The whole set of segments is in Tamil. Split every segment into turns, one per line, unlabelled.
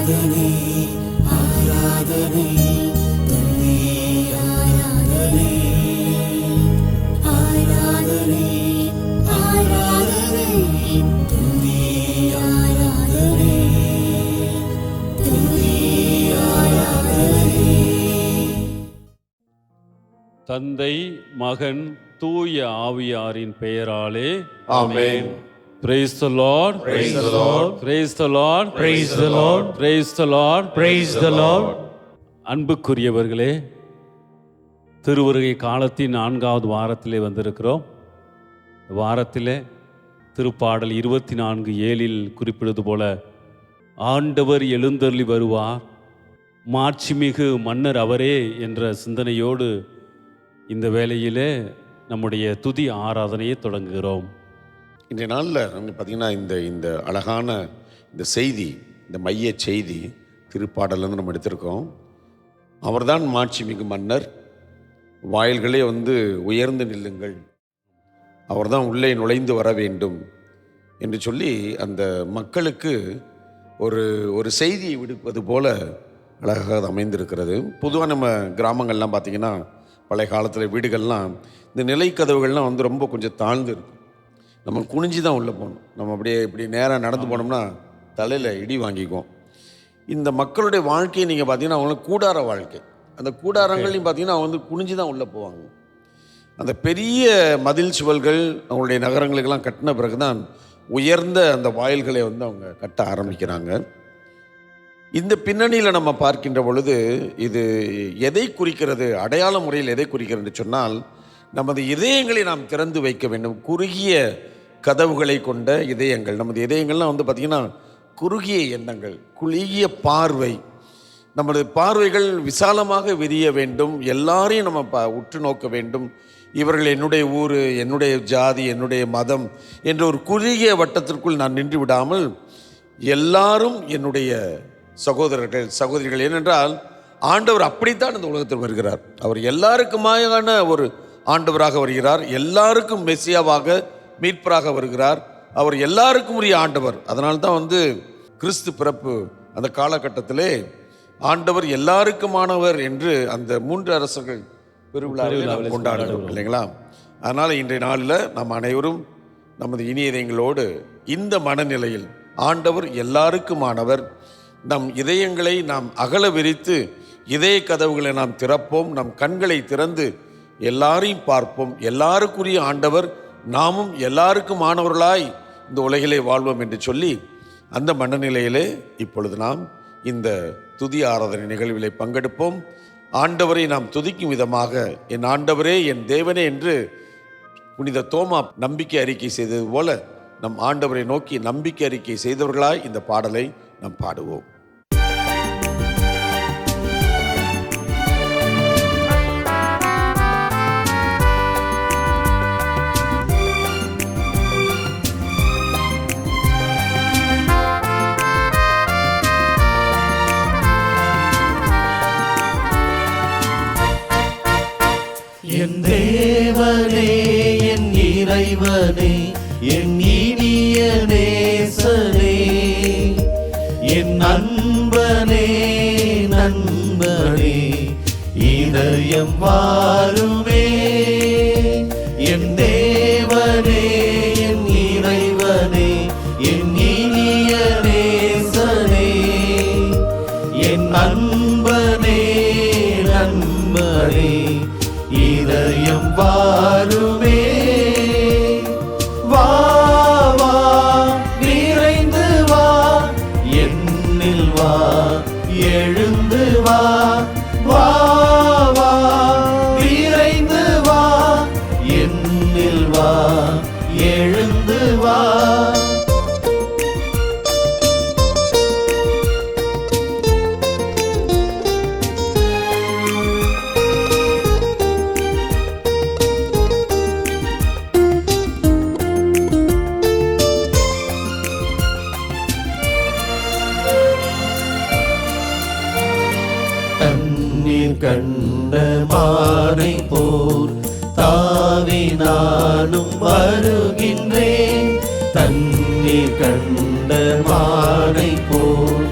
ஆராதனை ஆராதனை துதி ஆராதனை ஆராதனை ஆராதனை துதி ஆராதனை துதி ஆராதனை.
தந்தை மகன் தூய ஆவியாரின் பெயராலே
ஆமென்.
Praise the Lord.
Praise the Lord.
Praise the Lord.
Praise the Lord.
Praise the Lord.
Praise the Lord.
அன்புக்குரியவர்களே, திருவருகை காலத்தின் 4வது வாரத்திலே வந்திருக்கிறோம். வாரத்திலே திருப்பாடல் 24:7 குறிப்பிடுவது போல ஆண்டவர் எழுந்தருளி வருவார், மாட்சிமிகு மன்னர் அவரே என்ற சிந்தனையோடு இந்த வேளையிலே நம்முடைய துதி ஆராதனையை தொடங்குகிறோம்.
இன்றைய நாளில் நாங்கள் பார்த்திங்கன்னா இந்த அழகான இந்த செய்தி, இந்த மைய செய்தி திருப்பாடலேருந்து நம்ம எடுத்திருக்கோம். அவர்தான் மாட்சிமிகு மன்னர், வாயில்களே உயர்ந்து நில்லுங்கள், அவர்தான் உள்ளே நுழைந்து வர வேண்டும் என்று சொல்லி அந்த மக்களுக்கு ஒரு செய்தியை விடுப்பது போல அழகாக அமைந்திருக்கிறது. பொதுவாக நம்ம கிராமங்கள்லாம் பார்த்திங்கன்னா பழைய காலத்தில் வீடுகள்லாம் இந்த நிலைக்கதவுகள்லாம் ரொம்ப கொஞ்சம் தாழ்ந்து இருக்கும். நம்ம குனிஞ்சு தான் உள்ளே போகணும். நம்ம அப்படியே இப்படி நேராக நடந்து போனோம்னா தலையில் இடி வாங்கிக்குவோம். இந்த மக்களுடைய வாழ்க்கையை நீங்கள் பார்த்தீங்கன்னா அவங்களுக்கு கூடார வாழ்க்கை. அந்த கூடாரங்கள்லையும் பார்த்தீங்கன்னா அவங்க குனிஞ்சு தான் உள்ளே போவாங்க. அந்த பெரிய மதில் சுவல்கள் அவங்களுடைய நகரங்களுக்கெல்லாம் கட்டின பிறகு தான் உயர்ந்த அந்த வாயில்களை அவங்க கட்ட ஆரம்பிக்கிறாங்க. இந்த பின்னணியில் நம்ம பார்க்கின்ற பொழுது இது எதை குறிக்கிறது, அடையாள முறையில் எதை குறிக்கிறது சொன்னால், நமது இதயங்களை நாம் திறந்து வைக்க வேண்டும். குறுகிய கதவுகளை கொண்ட இதயங்கள், நமது இதயங்கள்லாம் பார்த்திங்கன்னா குறுகிய எண்ணங்கள், குறுகிய பார்வை. நமது பார்வைகள் விசாலமாக விரிய வேண்டும். எல்லாரையும் நம்ம உற்று நோக்க வேண்டும். இவர்கள் என்னுடைய ஊர், என்னுடைய ஜாதி, என்னுடைய மதம் என்ற ஒரு குறுகிய வட்டத்திற்குள் நான் நின்று விடாமல் எல்லாரும் என்னுடைய சகோதரர்கள் சகோதரிகள். ஏனென்றால் ஆண்டவர் அப்படித்தான் இந்த உலகத்தில் வருகிறார். அவர் எல்லாருக்குமான ஒரு ஆண்டவராக வருகிறார், எல்லாருக்கும் மெசியாவாக மீட்பராக வருகிறார். அவர் எல்லாருக்கும் உரிய ஆண்டவர். அதனால்தான் கிறிஸ்து பிறப்பு அந்த காலகட்டத்திலே ஆண்டவர் எல்லாருக்குமானவர் என்று அந்த 3 அரசர்கள் பெருவிழாவில் கொண்டாடுகிறோம் இல்லைங்களா? அதனால் இன்றைய நாளில் நாம் அனைவரும் நமது இனியதயங்களோடு இந்த மனநிலையில் ஆண்டவர் எல்லாருக்குமானவர், நம் இதயங்களை நாம் அகல விரித்து இதய கதவுகளை நாம் திறப்போம். நம் கண்களை திறந்து எல்லாரையும் பார்ப்போம். எல்லாருக்குரிய ஆண்டவர், நாமும் எல்லாருக்கும் ஆனவர்களாய் இந்த உலகிலே வாழ்வோம் என்று சொல்லி அந்த மனநிலையிலே இப்பொழுது நாம் இந்த துதி ஆராதனை நிகழ்விலே பங்கெடுப்போம். ஆண்டவரை நாம் துதிக்கும் விதமாக, என் ஆண்டவரே என் தேவனே என்று புனித தோமா நம்பிக்கை அறிக்கை செய்தது போல நம் ஆண்டவரை நோக்கி நம்பிக்கை அறிக்கை செய்தவர்களாய் இந்த பாடலை நாம் பாடுவோம்.
என் தேவனே என் இறைவனே என் இனிய நேசனே என் நண்பனே நண்பனே இதயம் வாருமே. என் தேவனே என் இறைவனே என் இனிய நேசனே என் நண்பனே நண்பனே இதயம் வாருமே. வா வா நிறைந்து வா, என்னில் வா எழுந்து வா. வா வா நிறைந்து வா, என்னில் வா எழுந்து வா. கண்ட மானை போர் தாவி நானும் வருகின்றேன். தண்ணீர் கண்ட மானை போர்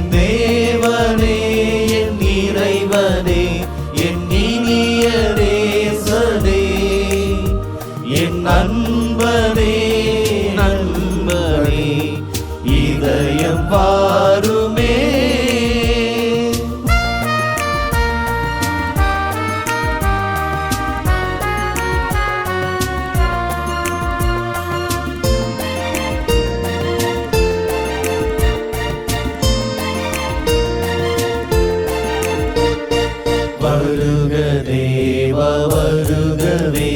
என் தேவனே என் இறைவனே என் இனிய நேசனே என் நண்பனே நண்பனே இதயம் வாருமே. வருக தேவா வருகவே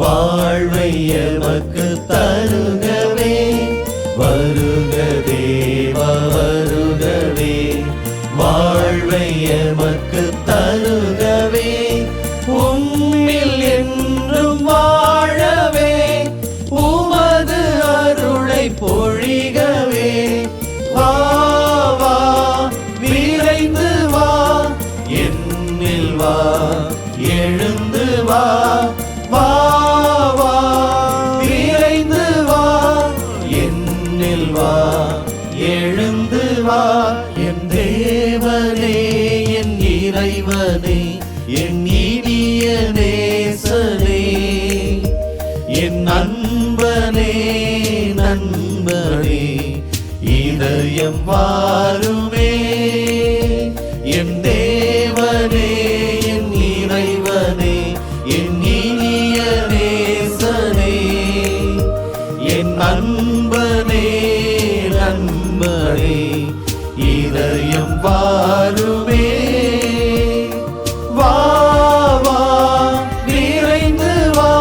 வாழ்வை எமக்கு தருகவே. வருக தேவா வருகவே வாழ்வை எமக்கு தருகவே. உம்மில் என்றும் வாழவே உமது அருளை பொழிகவே. வா வா விரைந்து வா என்னில் வா எழுந்து வா. வா வா விரைந்து வா என்னில் வா எழுந்து வா. என் தேவனே என் இறைவனே என் இனிய நேசனே என் நண்பனே நண்பனே இதயம் வாருமே. என் தேவனே என் இறைவனே என் இனிய நேசனே என் நண்பனே நண்பனே இதயம் வாருமே. வா வா விரைந்து வா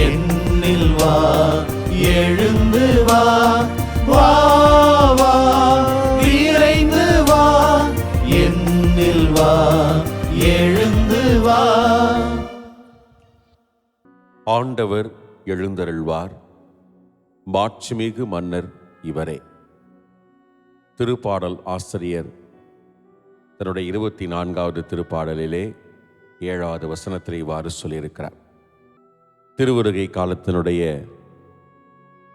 என்னில் வா எழுந்து வா. வா வா விரைந்து வா என்னில் வா எழுந்து வா.
ஆண்டவர் எழுந்தருள்வார். மாட்சிமிகு மன்னர் இவரே. திருப்பாடல் ஆசிரியர் தன்னுடைய 24வது திருப்பாடலிலே 7வது வசனத்தில் இவ்வாறு சொல்லியிருக்கிறார். திருவருகை காலத்தினுடைய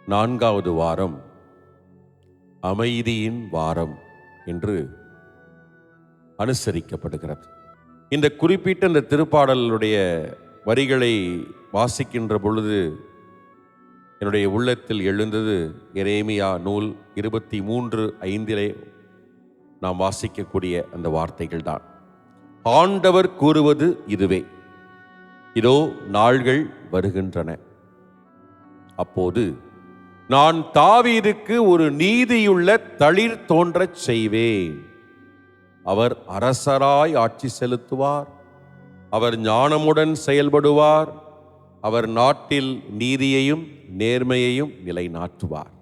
4வது வாரம் அமைதியின் வாரம் என்று அனுசரிக்கப்படுகிறது. இந்த குறிப்பிட்ட இந்த திருப்பாடலுடைய வரிகளை வாசிக்கின்ற பொழுது என்னுடைய உள்ளத்தில் எழுந்தது எரேமியா நூல் 23:5 நாம் வாசிக்கக்கூடிய அந்த வார்த்தைகள் தான். ஆண்டவர் கூறுவது இதுவே, இதோ நாள்கள் வருகின்றன, அப்போது நான் தாவீதுக்கு ஒரு நீதியுள்ள தளிர் தோன்றச் செய்வேன். அவர் அரசராய் ஆட்சி செலுத்துவார். அவர் ஞானமுடன் செயல்படுவார். அவர் நாட்டில் நீதியையும் நேர்மையையும் நிலைநாட்டுவார்.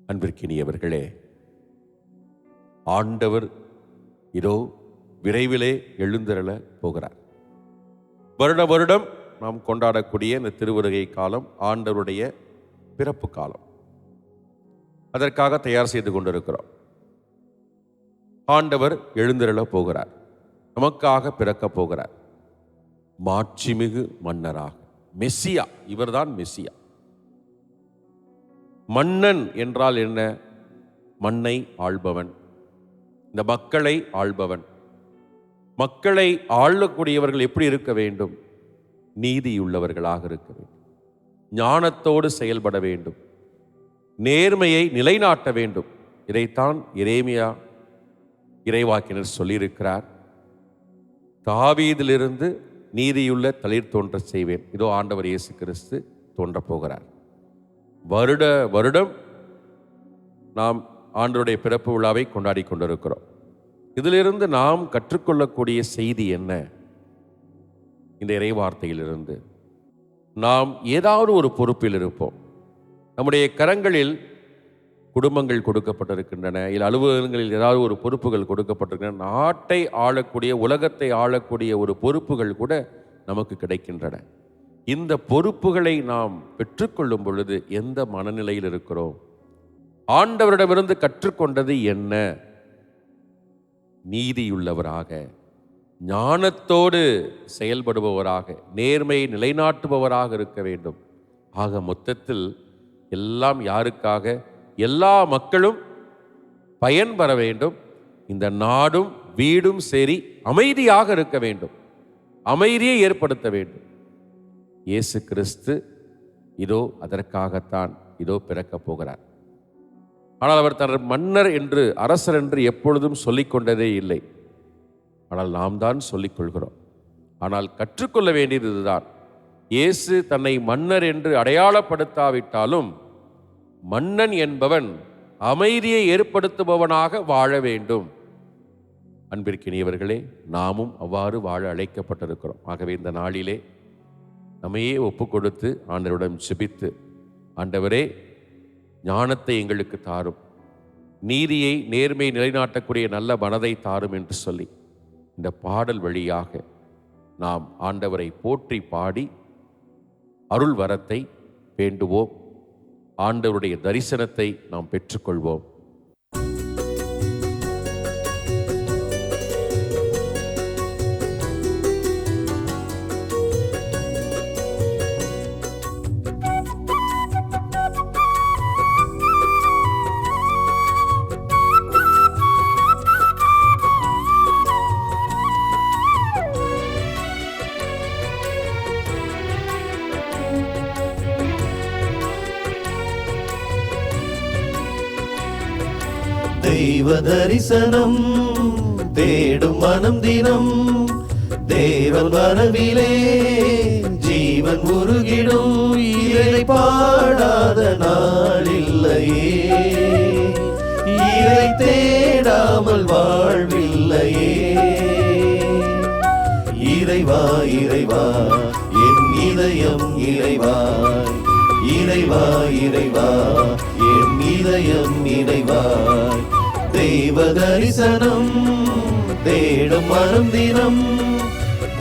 அன்பிற்கினியவர்களே, ஆண்டவர் இதோ விரைவிலே எழுந்தருள போகிறார். வருட வருடம் நாம் கொண்டாடக்கூடிய இந்த திருவருகை காலம் ஆண்டவருடைய பிறப்பு காலம். அதற்காக தயார் செய்து கொண்டிருக்கிறோம். ஆண்டவர் எழுந்தருள போகிறார், நமக்காக பிறக்க போகிறார். மாட்சிமிகு மன்னராக, மெஸ்ஸியா, இவர்தான் மெஸ்ஸியா. மன்னன் என்றால் என்ன? மண்ணை ஆள்பவன், இந்த மக்களை ஆள்பவன். மக்களை ஆளக்கூடியவர்கள் எப்படி இருக்க வேண்டும்? நீதியுள்ளவர்களாக இருக்க வேண்டும், ஞானத்தோடு செயல்பட வேண்டும், நேர்மையை நிலைநாட்ட வேண்டும். இதைத்தான் எரேமியா இறைவாக்கினர் சொல்லியிருக்கிறார். தாவீதிலிருந்து நீதியுள்ள தளிர் தோன்ற செய்வேன். இதோ ஆண்டவர் இயேசு கிறிஸ்து தோன்றப் போகிறார். வருட வருடம் நாம் ஆண்டவருடைய பிறப்பு விழாவை கொண்டாடி கொண்டிருக்கிறோம். இதிலிருந்து நாம் கற்றுக்கொள்ளக்கூடிய செய்தி என்ன? இந்த இறைவார்த்தையிலிருந்து நாம் ஏதாவது ஒரு பொறுப்பில் இருப்போம். நம்முடைய கரங்களில் குடும்பங்கள் கொடுக்கப்பட்டிருக்கின்றன, இல்லை அலுவலகங்களில் ஏதாவது ஒரு பொறுப்புகள் கொடுக்கப்பட்டிருக்கின்றன. நாட்டை ஆளக்கூடிய, உலகத்தை ஆளக்கூடிய ஒரு பொறுப்புகள் கூட நமக்கு கிடைக்கின்றன. இந்த பொறுப்புகளை நாம் பெற்றுக்கொள்ளும் பொழுது எந்த மனநிலையில் இருக்கிறோம்? ஆண்டவரிடமிருந்து கற்றுக்கொண்டது என்ன? நீதியுள்ளவராக, ஞானத்தோடு செயல்படுபவராக, நேர்மையை நிலைநாட்டுபவராக இருக்க வேண்டும். ஆக மொத்தத்தில் எல்லாம் யாருக்காக? எல்லா மக்களும்
பயன் பெற வேண்டும். இந்த நாடும் வீடும் சரி அமைதியாக இருக்க வேண்டும், அமைதியை ஏற்படுத்த வேண்டும். இயேசு கிறிஸ்து இதோ அதற்காகத்தான் இதோ பிறக்கப் போகிறார். ஆனால் அவர் தன் மன்னர் என்று, அரசர் என்று எப்பொழுதும் சொல்லிக்கொண்டதே இல்லை. ஆனால் நாம் தான் சொல்லிக்கொள்கிறோம். ஆனால் கற்றுக்கொள்ள வேண்டியது இதுதான். இயேசு தன்னை மன்னர் என்று அடையாளப்படுத்தாவிட்டாலும் மன்னன் என்பவன் அமைதியை ஏற்படுத்துபவனாக வாழ வேண்டும். அன்பிற்கினியவர்களே, நாமும் அவ்வாறு வாழ அழைக்கப்பட்டிருக்கிறோம். ஆகவே இந்த நாளிலே நம்மையே ஒப்பு கொடுத்து ஆண்டவரிடம் ஜெபித்து, ஆண்டவரே ஞானத்தை எங்களுக்கு தாரும், நீதியை நேர்மையை நிலைநாட்டக்கூடிய நல்ல மனதை தாரும் என்று சொல்லி இந்த பாடல் வழியாக நாம் ஆண்டவரை போற்றி பாடி அருள் வரத்தை வேண்டுவோம். ஆண்டவருடைய தரிசனத்தை நாம் பெற்றுக்கொள்வோம்.
தெய்வ தரிசனம் தேடும் மனம் தினம், தேவன் வரவிலே ஜீவன் உருகிடும். இறை பாடாத நாள் இல்லையே, இறை தேடாமல் வாழ்வில்லையே. இறைவா இறைவா என் இதயம் இறைவாய், இறைவா இறைவா என் இதயம் இறைவாய். தெய்வ தரிசனம் தேடும் மனம் தினம்,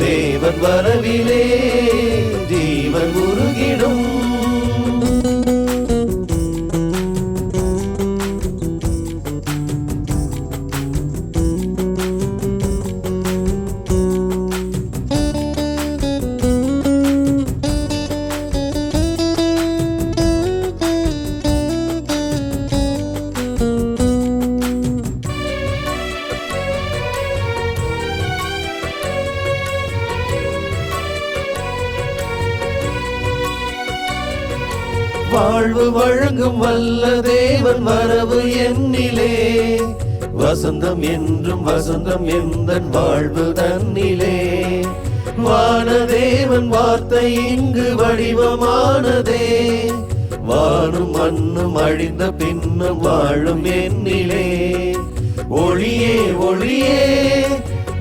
தேவன் வரவிலே ஜீவன் உருகிடும். வாழ்வு வழங்கும் வல்ல தேவன் வரவு என்னிலே, வசந்தம் என்றும் வசந்தம் எந்தன் வாழ்வு தன்னிலே. வானதேவன் வார்த்தை இங்கு வடிவமானதே, வானும் மண்ணும் அழிந்த பின்னும் வாழும் என்னிலே. ஒளியே ஒளியே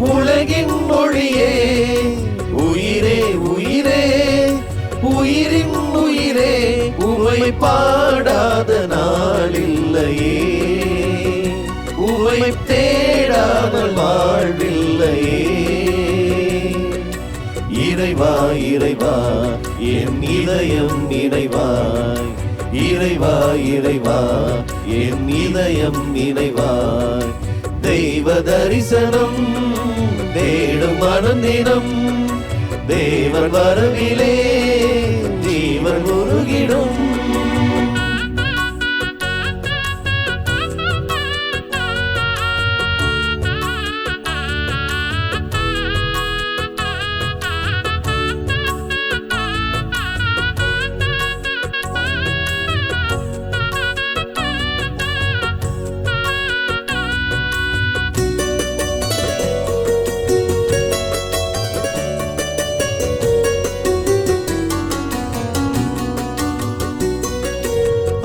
உலகின் ஒளியே, உயிரே உயிரே உயிரின் உயிரே, உமை பாடாத நாள் இல்லையே, உமை தேடாமல் வாழ்வில்லையே. இறைவா இறைவா என் இதயம் இறைவாய், இறைவா இறைவா என் இதயம் இறைவாய். தெய்வ தரிசனம் தேடும் மனம் தினம், தேவன் வரவிலே ஜீவன் உருகிடும்.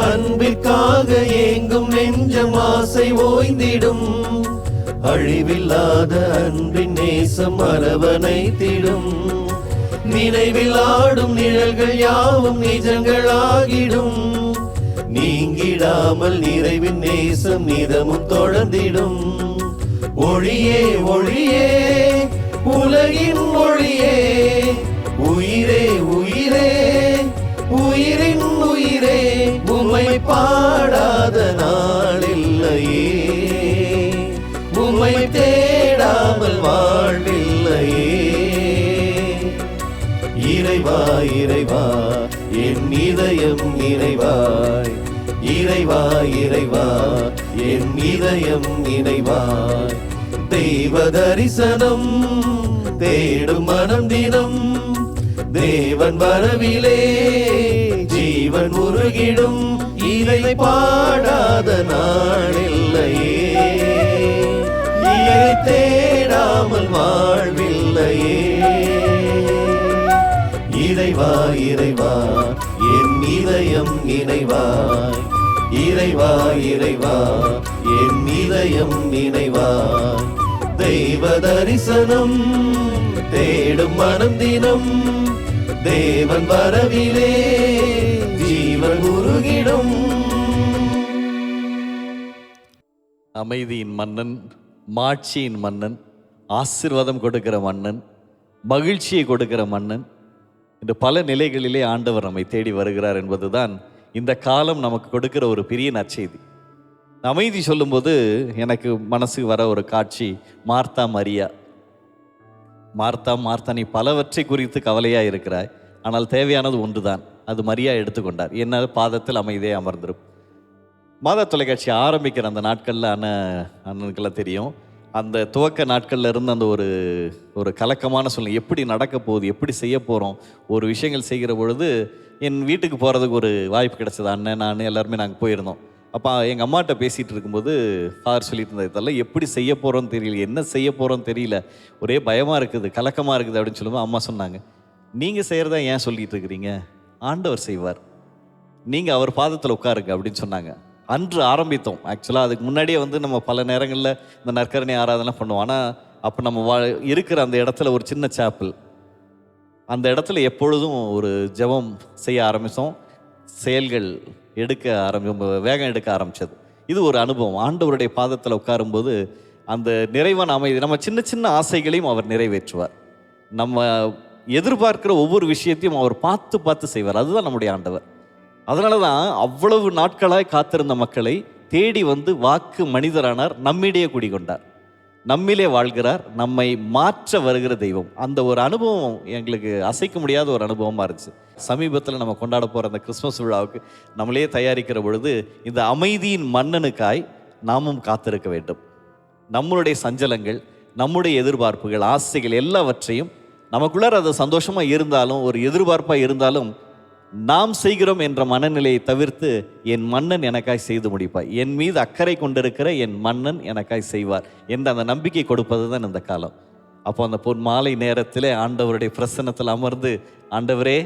அன்பிற்காக ஏங்கும் நெஞ்சம் ஆசை ஓய்ந்திடும், அழிவில்லாத அன்பின் நேசம் அரவணைத்திடும். நினைவில் ஆடும் நிழல்கள் யாவும் நிஜங்களாகிடும், நீங்கிடாமல் நிறைவின் நேசம் நிதமும் தொடர்ந்திடும். ஒளியே ஒளியே உலகின் ஒளியே, உயிரே உயிரே உயிரின் உயிரே, உம்மை பாடாத நாள் இல்லையே, உம்மை தேடாமல் வாழ்வில்லையே. இறைவா இறைவா என் இதயம் இறைவாய், இறைவா இறைவா என் இதயம் நினைவாய். தெய்வ தரிசனம் தேடும் மனம் தினம், தேவன் வரவிலே ஜீவன் உருகிடும். இதை பாடாத நாளில்லையே, இதை தேடாமல் வாழ்வில்லையே. இறைவா இறைவா என் இதயம் நினைவாய். இறைவா இறைவா என் இதயம் நினைவாய். தெய்வ தரிசனம் தேடும் மனம் தினம், தேவன் வரவிலே ஜீவன் உருகிடும்.
அமைதியின் மன்னன், மாட்சியின் மன்னன், ஆசீர்வாதம் கொடுக்கிற மன்னன், மகிழ்ச்சியை கொடுக்கிற மன்னன், இன்று பல நிலைகளிலே ஆண்டவர் நம்மை தேடி வருகிறார் என்பதுதான் இந்த காலம் நமக்கு கொடுக்கிற ஒரு பெரிய நற்செய்தி. அமைதி சொல்லும்போது எனக்கு மனசுக்கு வர ஒரு காட்சி மார்த்தா மரியா. மார்த்தா நீ பலவற்றை குறித்து கவலையாக இருக்கிறாய், ஆனால் தேவையானது ஒன்றுதான், அது மரியா எடுத்துக்கொண்டார். என்ன? பாதத்தில் அமைதியே அமர்ந்திரும். மாதா தொலைக்காட்சி ஆரம்பிக்கிற அந்த நாட்களில் அண்ணனுக்கெல்லாம் தெரியும், அந்த துவக்க நாட்களில் இருந்து அந்த ஒரு கலக்கமான சூழ்நிலை, எப்படி நடக்க போகுது, எப்படி செய்ய போகிறோம், ஒரு விஷயங்கள் செய்கிற பொழுது என் வீட்டுக்கு போகிறதுக்கு ஒரு வாய்ப்பு கிடச்சிது. அண்ணன் நான் எல்லாருமே நாங்கள் போயிருந்தோம். அப்போ எங்கள் அம்மாட்ட பேசிகிட்டு இருக்கும்போது ஃபாதர் சொல்லிட்டு இருந்தது, இதெல்லாம் எப்படி செய்ய போகிறோன்னு தெரியல, என்ன செய்ய போகிறோன்னு தெரியல, ஒரே பயமாக இருக்குது, கலக்கமாக இருக்குது அப்படின்னு சொல்லும்போது அம்மா சொன்னாங்க, நீங்கள் செய்கிறதா ஏன் சொல்லிகிட்டு இருக்கிறீங்க, ஆண்டவர் செய்வார், நீங்கள் அவர் பாதத்தில் உட்காருங்க அப்படின்னு சொன்னாங்க. அன்று ஆரம்பித்தோம். ஆக்சுவலாக அதுக்கு முன்னாடியே நம்ம பல நேரங்களில் இந்த நற்கரணை ஆராதனை பண்ணுவோம். ஆனால் அப்போ நம்ம இருக்கிற அந்த இடத்துல ஒரு சின்ன சாப்பிள், அந்த இடத்துல எப்பொழுதும் ஒரு ஜெபம் செய்ய ஆரம்பித்தோம். செயல்கள் வேகம் எடுக்க ஆரம்பித்தது. இது ஒரு அனுபவம். ஆண்டவருடைய பாதத்தில் உட்காரும்போது அந்த நிறைவான அமைதி, நம்ம சின்ன சின்ன ஆசைகளையும் அவர் நிறைவேற்றுவார். நம்ம எதிர்பார்க்கிற ஒவ்வொரு விஷயத்தையும் அவர் பார்த்து பார்த்து செய்வார். அதுதான் நம்முடைய ஆண்டவர். அதனால தான் அவ்வளவு நாட்களாய் காத்திருந்த மக்களை தேடி வாக்கு மனிதரானார், நம்மிடையே குடிகொண்டார், நம்மிலே வாழ்கிறார், நம்மை மாற்ற வருகிற தெய்வம். அந்த ஒரு அனுபவம் எங்களுக்கு அசைக்க முடியாத ஒரு அனுபவமாக இருந்துச்சு. சமீபத்தில் நம்ம கொண்டாட போகிற அந்த கிறிஸ்மஸ் விழாவுக்கு நம்மளே தயாரிக்கிற பொழுது இந்த அமைதியின் மன்னனுக்காய் நாமும் காத்திருக்க வேண்டும். நம்மளுடைய சஞ்சலங்கள், நம்முடைய எதிர்பார்ப்புகள், ஆசைகள் எல்லாவற்றையும் நமக்குள்ளார அது சந்தோஷமாக இருந்தாலும் ஒரு எதிர்பார்ப்பாக இருந்தாலும் நாம் செய்கிறோம் என்ற மனநிலையை தவிர்த்து என் மன்னன் எனக்காய் செய்து முடிப்பார், என் மீது அக்கறை கொண்டிருக்கிற என் மன்னன் எனக்காய் செய்வார் என்ற அந்த நம்பிக்கை கொடுப்பது தான் இந்த காலம். அப்போ அந்த பொன் மாலை நேரத்தில் ஆண்டவருடைய பிரசன்னத்தில் அமர்ந்து, ஆண்டவரே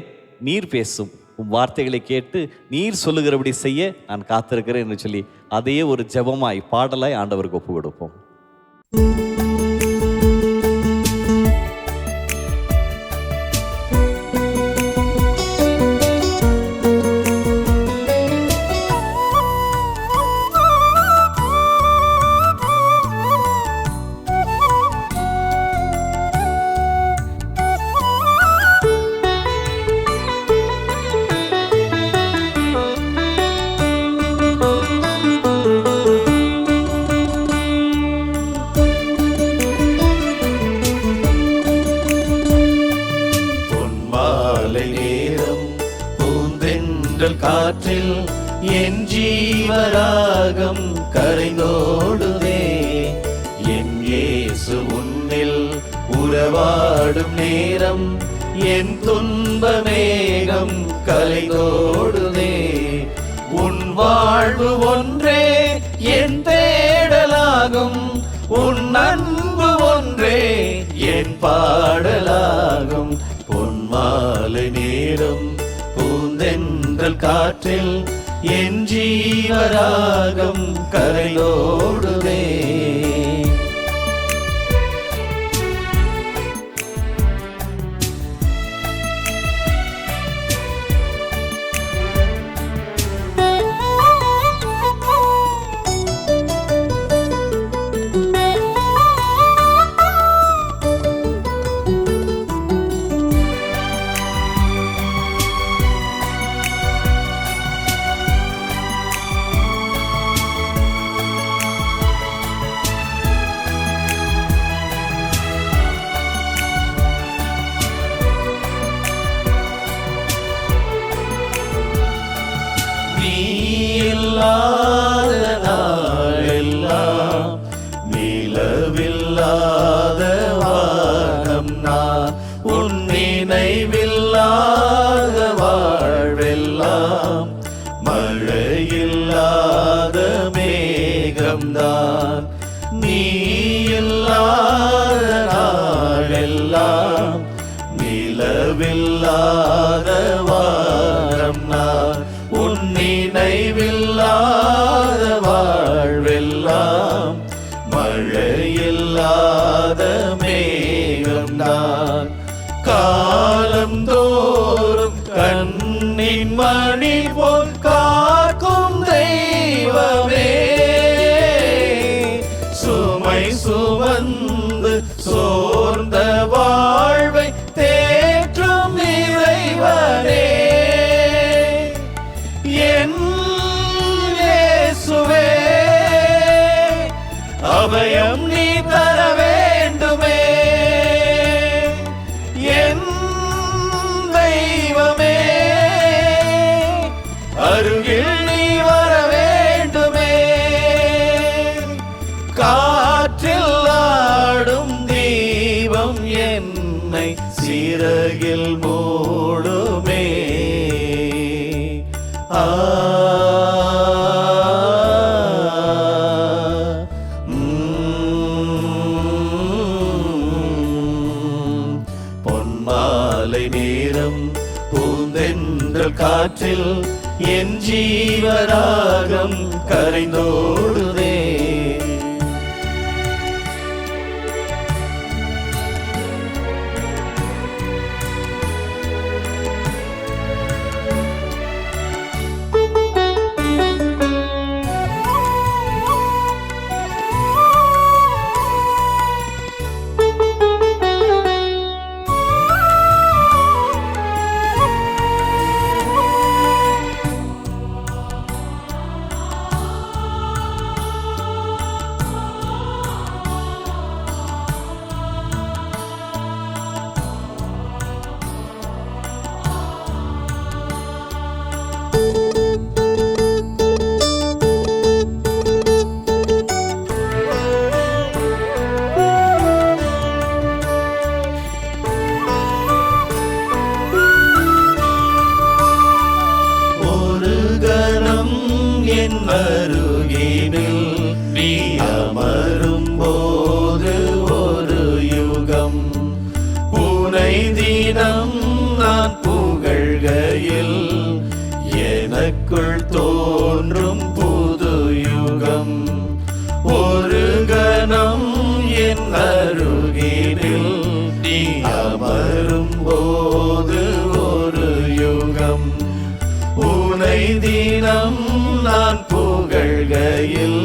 நீர் பேசும், உன் வார்த்தைகளை கேட்டு நீர் சொல்லுகிறபடி செய்ய நான் காத்திருக்கிறேன் என்று சொல்லி அதையே ஒரு ஜெபமாய் பாடலாய் ஆண்டவருக்கு ஒப்பு கொடுப்போம்.
காற்றில் என் ஜீவராகம் கரைந்தோடுதே, என் இயேசு உன்னில் உறவாடும் நேரம் என் துன்பமேகம் கரைந்தோடுதே. உன் வாழ்வு ஒன்றே என் தேடலாகும், உன் அன்பு ஒன்றே என் பாடலாகும். பொன்மாலை நேரம் பூந்தென்றல் காற்றில் என் ஜீவராகம் கரையோடுதே. நிலவில்லாத வானம் நான், உன் நினைவில்லாத வாழ்வெல்லாம், மழையில்லாத மேகம்தான், நீ இல்லாத நாளெல்லாம், நிலவில்லாத வானம் நான், உன் நினைவில்லாத வாழ்வெல்லாம், மழையில்லாத மேகம்தான். காலந்தோறும் கண்ணின் மணி போல் காக்கும் தெய்வமே, சுமை சுமந்து சோர்ந்த வாழ்வை தேற்றும் இறைவனே, என் இயேசுவே, அபயம் நீ தர வேண்டுமே, என் தெய்வமே, அருகில் நீ வர வேண்டுமே. காற்றில் ஆடும் தீபம் என்னை சிறகில் மூடுமே. பொன்மாலை நேரம் பூந்தென்றல் காற்றில் என் ஜீவராகம் கரைந்தோடுதே. என் அருகினில் நீ அமரும் போது ஒரு யுகம், உனை தினம் நான் புகழ்கையில் எனக்குள் தோன்றும் புது யுகம். ஒரு கணம் என் அருகினில் நீ அமரும் போது ஒரு யுகம், உனை தினம் நான் புகழ்கையில்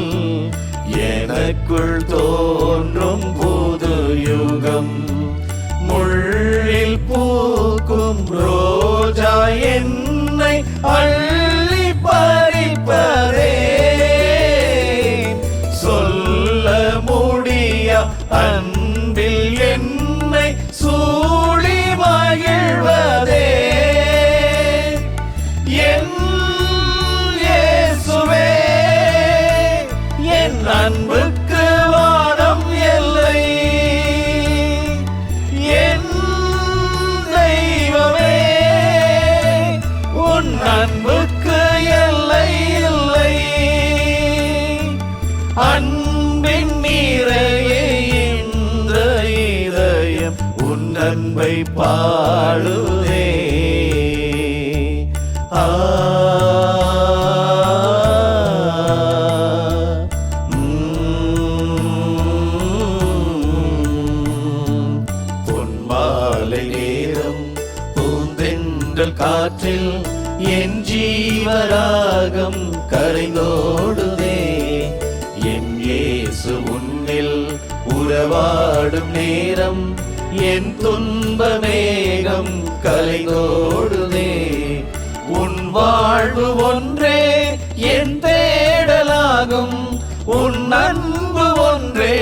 எனக்குள் தோன்றும் புது யுகம். முள்ளில் பூக்கும் ரோஜா என்னை அள்ளி பறிப்பதே, சொல்ல முடியா அன்பில் என்னை சூழி மகிழ்வதே. அன்புக்கு வானம் எல்லை, என் தெய்வமே, உன் அன்புக்கு எல்லை இல்லை. அன்பின் நீரையே இந்த இதயம் உன் அன்பை பாடுதே. காற்றில் என் ஜீவராகம் கரைந்தோடுதே. என் இயேசு உன்னில் உறவாடும் நேரம் என் துன்ப மேகம் கரைந்தோடுதே. உன் வாழ்வு ஒன்றே என் தேடலாகும், உன் அன்பு ஒன்றே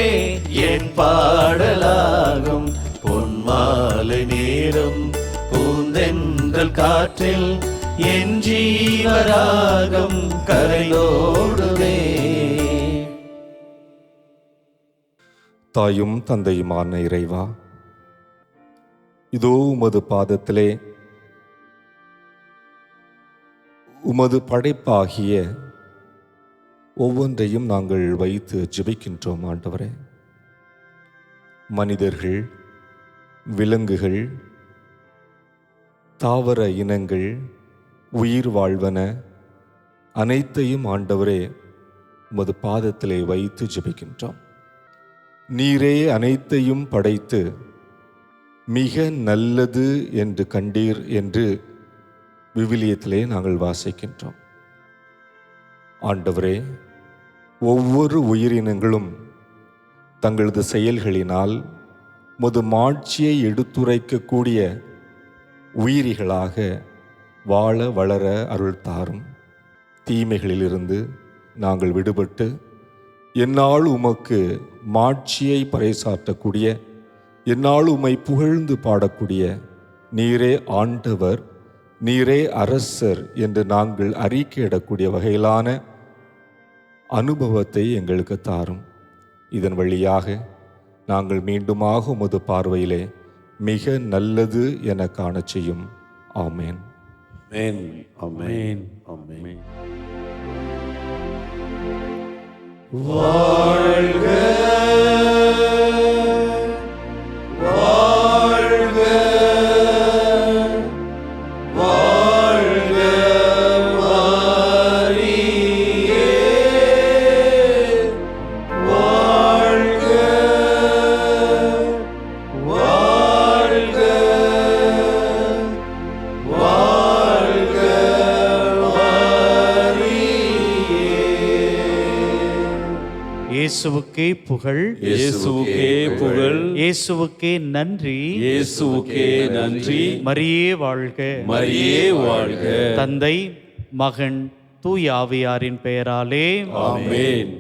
என் பாடலாகும். பொன்மாலை நேரம் பூந்தென்றல் காற்றில் என் ஜீவராகம் கரையோடுதே.
தாயும் தந்தையுமான இறைவா, இதோ உமது பாதத்திலே உமது படைப்பாகிய ஒவ்வொன்றையும் நாங்கள் வைத்து ஜெபிக்கின்றோம் ஆண்டவரே. மனிதர்கள், விலங்குகள், தாவர இனங்கள், உயிர் வாழ்வன அனைத்தையும் ஆண்டவரே உமது பாதத்திலே வைத்து ஜெபிக்கின்றோம். நீரே அனைத்தையும் படைத்து மிக நல்லது என்று கண்டீர் என்று விவிலியத்திலே நாங்கள் வாசிக்கின்றோம். ஆண்டவரே, ஒவ்வொரு உயிரினங்களும் தங்களது செயல்களினால் உமது மாட்சியை எடுத்துரைக்கக்கூடிய உயிரிகளாக வாழ வளர அருள் தாரும். தீமைகளிலிருந்து நாங்கள் விடுபட்டு எந்நாள் உமக்கு மாட்சியை பறைசாற்றக்கூடிய, எந்நாள் உம்மை புகழ்ந்து பாடக்கூடிய நீரே ஆண்டவர், நீரே அரசர் என்று நாங்கள் அறிக்கையிடக்கூடிய வகையிலான அனுபவத்தை எங்களுக்கு தாரும். இதன் வழியாக நாங்கள் மீண்டுமாக உமது பார்வையிலே மிக நல்லது என காணச் செய்யும். ஆமேன்.
ஆமென். ஆமென். ஆமென்.
வாழ்க வாழ்க வாழ்க மரியே, வாழ்க வாழ்க வாழ்க
இயேசுவுக்கே புகழ்,
இயேசுவுக்கே புகழ்,
இயேசுவுக்கே நன்றி,
இயேசுவுக்கே நன்றி.
மரியே வாழ்க.
மரியே வாழ்க.
தந்தை, மகன், தூய ஆவியாரின் பெயராலே
ஆமென்.